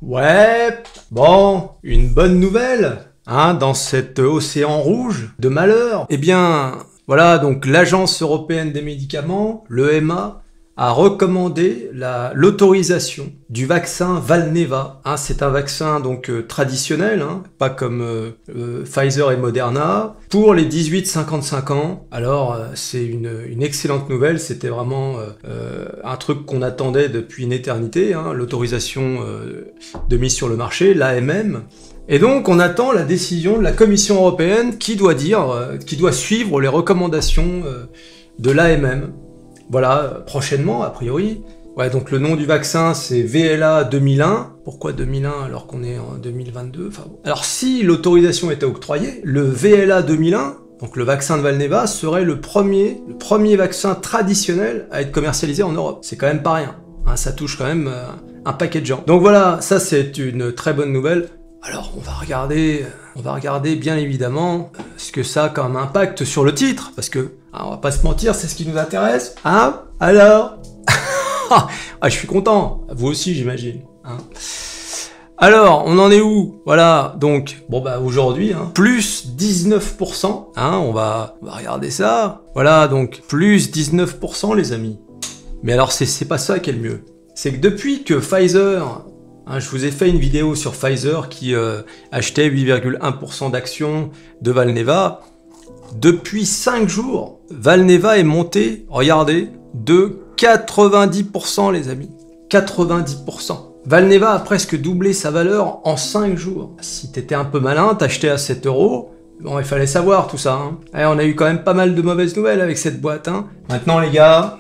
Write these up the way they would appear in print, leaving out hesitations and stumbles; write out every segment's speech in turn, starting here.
Ouais, bon, une bonne nouvelle, hein, dans cet océan rouge de malheur. Eh bien, voilà, donc l'Agence européenne des médicaments, l'EMA, a recommandé l'autorisation du vaccin Valneva. Hein, c'est un vaccin donc traditionnel, hein, pas comme Pfizer et Moderna, pour les 18-55 ans. Alors, c'est une excellente nouvelle, c'était vraiment un truc qu'on attendait depuis une éternité, hein, l'autorisation de mise sur le marché, l'AMM. Et donc, on attend la décision de la Commission européenne qui doit suivre les recommandations de l'AMM. Voilà, prochainement, a priori. Ouais, donc le nom du vaccin, c'est VLA 2001. Pourquoi 2001 alors qu'on est en 2022? Enfin, bon. Alors, si l'autorisation était octroyée, le VLA 2001, donc le vaccin de Valneva, serait le premier vaccin traditionnel à être commercialisé en Europe. C'est quand même pas rien. Hein, ça touche quand même un paquet de gens. Donc voilà, ça c'est une très bonne nouvelle. Alors, on va regarder bien évidemment ce que ça a comme impact sur le titre, parce que, on va pas se mentir, c'est ce qui nous intéresse. Hein? Alors? Ah, je suis content. Vous aussi, j'imagine. Hein? Alors, on en est où? Voilà, donc, bon bah aujourd'hui, hein, plus 19%, hein, on va regarder ça. Voilà, donc, plus 19% les amis. Mais alors, c'est pas ça qui est le mieux. C'est que depuis que Pfizer... je vous ai fait une vidéo sur Pfizer qui achetait 8,1% d'actions de Valneva. Depuis 5 jours, Valneva est monté, regardez, de 90% les amis. 90%. Valneva a presque doublé sa valeur en 5 jours. Si t'étais un peu malin, t'achetais à 7 €. Bon, il fallait savoir tout ça. Hein. On a eu quand même pas mal de mauvaises nouvelles avec cette boîte. Hein. Maintenant les gars...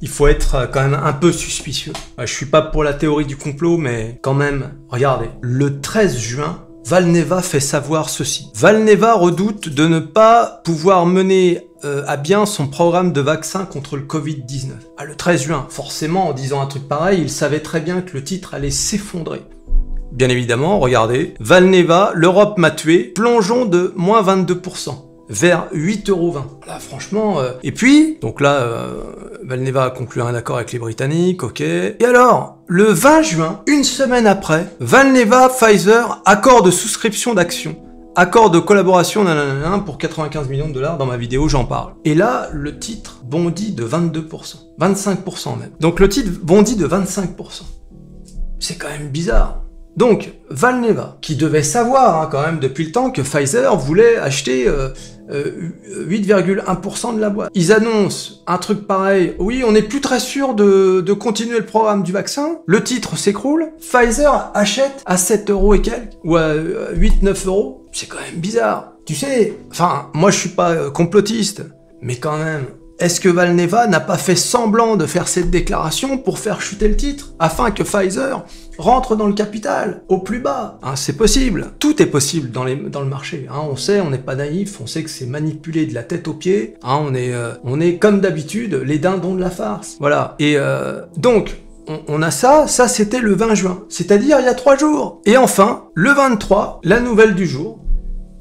il faut être quand même un peu suspicieux. Je suis pas pour la théorie du complot, mais quand même, regardez. Le 13 juin, Valneva fait savoir ceci. Valneva redoute de ne pas pouvoir mener à bien son programme de vaccin contre le Covid-19. Le 13 juin, forcément, en disant un truc pareil, il savait très bien que le titre allait s'effondrer. Bien évidemment, regardez. Valneva, l'Europe m'a tué, plongeons de moins 22%. Vers 8,20 €. Là, franchement... Et puis, donc là, Valneva a conclu un accord avec les Britanniques, ok. Et alors, le 20 juin, une semaine après, Valneva, Pfizer, accord de souscription d'actions. Accord de collaboration, nanana, pour 95 millions de $, dans ma vidéo, j'en parle. Et là, le titre bondit de 22%. 25% même. Donc le titre bondit de 25%. C'est quand même bizarre. Donc, Valneva, qui devait savoir quand même depuis le temps que Pfizer voulait acheter 8,1% de la boîte. Ils annoncent un truc pareil, oui, on n'est plus très sûr de continuer le programme du vaccin, le titre s'écroule, Pfizer achète à 7 € et quelques, ou à 8-9 €, c'est quand même bizarre. Tu sais, enfin, moi je suis pas complotiste, mais quand même... est-ce que Valneva n'a pas fait semblant de faire cette déclaration pour faire chuter le titre, afin que Pfizer rentre dans le capital, au plus bas? C'est possible. Tout est possible dans le marché. On sait, on n'est pas naïf, on sait que c'est manipulé de la tête aux pieds. On est comme d'habitude, les dindons de la farce. Voilà. Et donc, on a ça c'était le 20 juin, c'est-à-dire il y a 3 jours. Et enfin, le 23, la nouvelle du jour,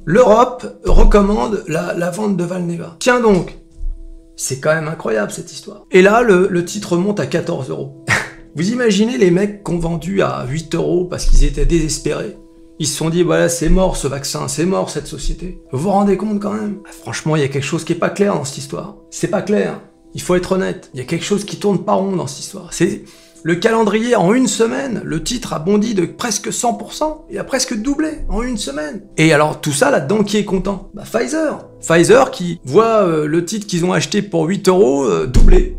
l'Europe recommande la vente de Valneva. Tiens donc, c'est quand même incroyable cette histoire. Et là, le titre monte à 14 €. Vous imaginez les mecs qui ont vendu à 8 € parce qu'ils étaient désespérés? Ils se sont dit, voilà, c'est mort ce vaccin, c'est mort cette société. Vous vous rendez compte quand même? Franchement, il y a quelque chose qui est pas clair dans cette histoire. C'est pas clair. Il faut être honnête. Il y a quelque chose qui tourne pas rond dans cette histoire. C'est le calendrier en une semaine. Le titre a bondi de presque 100%. Il a presque doublé en une semaine. Et alors, tout ça là-dedans, qui est content? Pfizer. Pfizer qui voit le titre qu'ils ont acheté pour 8 € doubler.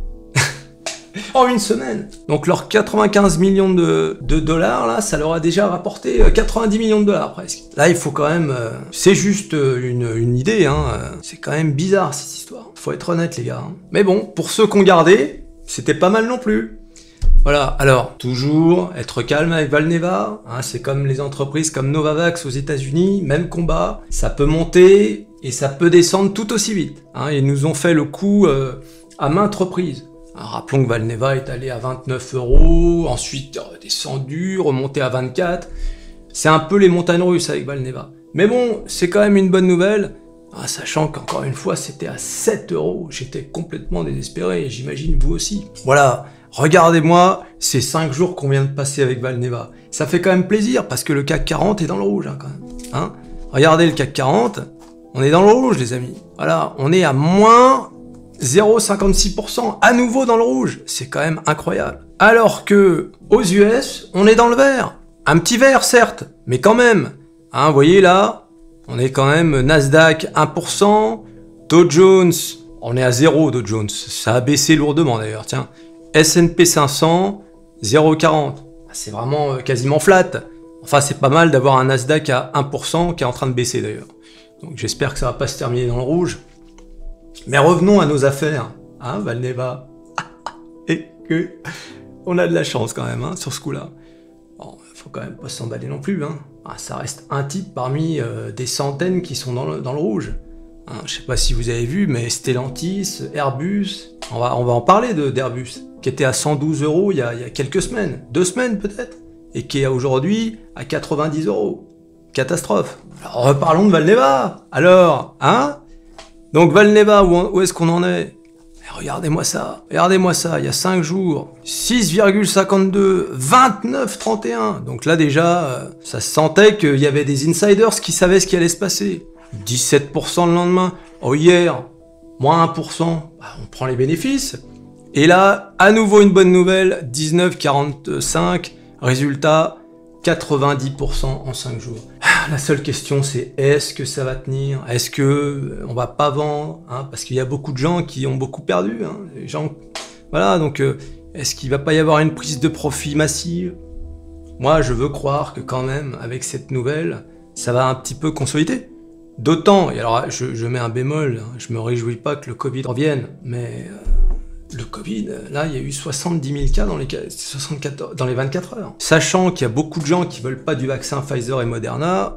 En une semaine. Donc leurs 95 millions de dollars, là, ça leur a déjà rapporté 90 millions de $, presque. Là, il faut quand même... c'est juste une idée, c'est quand même bizarre, cette histoire. Faut être honnête, les gars. Mais bon, pour ceux qui ont gardé, c'était pas mal non plus. Voilà, alors, toujours être calme avec Valneva, c'est comme les entreprises comme Novavax aux États-Unis, même combat, ça peut monter et ça peut descendre tout aussi vite. Ils nous ont fait le coup à maintes reprises. Rappelons que Valneva est allé à 29 €, ensuite descendu, remonté à 24. C'est un peu les montagnes russes avec Valneva. Mais bon, c'est quand même une bonne nouvelle, sachant qu'encore une fois, c'était à 7 €. J'étais complètement désespéré, et j'imagine vous aussi. Voilà, Regardez-moi ces 5 jours qu'on vient de passer avec Valneva. Ça fait quand même plaisir parce que le CAC 40 est dans le rouge, hein, quand même. Hein, regardez le CAC 40, on est dans le rouge, les amis. Voilà, on est à moins 0,56%, à nouveau dans le rouge. C'est quand même incroyable. Alors que aux US, on est dans le vert. Un petit vert, certes, mais quand même. Hein, vous voyez là, on est quand même Nasdaq 1%, Dow Jones, on est à 0 Dow Jones. Ça a baissé lourdement d'ailleurs, tiens. S&P 500, 0,40. C'est vraiment quasiment flat. Enfin, c'est pas mal d'avoir un Nasdaq à 1% qui est en train de baisser d'ailleurs. Donc j'espère que ça va pas se terminer dans le rouge. Mais revenons à nos affaires, hein, Valneva. Et que on a de la chance quand même, hein, sur ce coup-là. Bon, faut quand même pas s'emballer non plus, hein. Ah, ça reste un type parmi des centaines qui sont dans le rouge. Hein, je sais pas si vous avez vu, mais Stellantis, Airbus, on va en parler d'Airbus, qui était à 112 € il y a quelques semaines, 2 semaines peut-être, et qui est aujourd'hui à 90 €. Catastrophe. Alors reparlons de Valneva. Alors, hein? Donc Valneva, où est-ce qu'on en est? Regardez-moi ça, il y a 5 jours, 6,52, 29,31. Donc là déjà, ça se sentait qu'il y avait des insiders qui savaient ce qui allait se passer. 17% le lendemain. Oh hier, moins 1%, bah, on prend les bénéfices. Et là, à nouveau une bonne nouvelle, 19,45, résultat 90% en 5 jours. La seule question c'est est-ce que ça va tenir? Est-ce que on va pas vendre, hein? Parce qu'il y a beaucoup de gens qui ont beaucoup perdu, hein? Les gens, voilà, donc est-ce qu'il va pas y avoir une prise de profit massive? Moi je veux croire que quand même avec cette nouvelle, ça va un petit peu consolider. D'autant, et alors je mets un bémol, hein, je me réjouis pas que le Covid revienne, mais le Covid, là, il y a eu 70 000 cas dans les 24 heures. Sachant qu'il y a beaucoup de gens qui veulent pas du vaccin Pfizer et Moderna,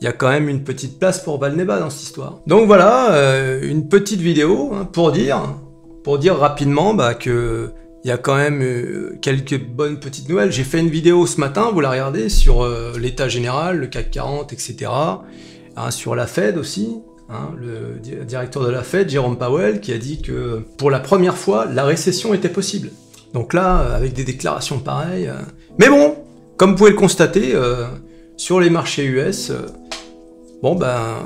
il y a quand même une petite place pour Valneva dans cette histoire. Donc voilà, une petite vidéo, hein, pour dire rapidement que il y a quand même quelques bonnes petites nouvelles. J'ai fait une vidéo ce matin, vous la regardez, sur l'état général, le CAC 40, etc. Hein, sur la Fed aussi. Hein, le directeur de la Fed, Jérôme Powell, qui a dit que pour la première fois, la récession était possible. Donc là, avec des déclarations pareilles... Mais bon, comme vous pouvez le constater, sur les marchés US, bon ben,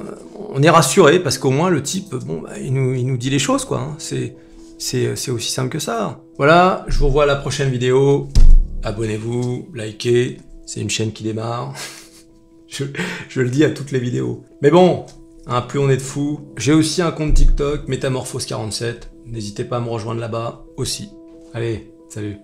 on est rassuré parce qu'au moins le type, bon, ben, il nous dit les choses, quoi. Hein. C'est aussi simple que ça. Voilà, je vous revois à la prochaine vidéo. Abonnez-vous, likez, c'est une chaîne qui démarre. je le dis à toutes les vidéos. Mais bon... Hein, plus on est de fous. J'ai aussi un compte TikTok, Métamorphose47. N'hésitez pas à me rejoindre là-bas aussi. Allez, salut.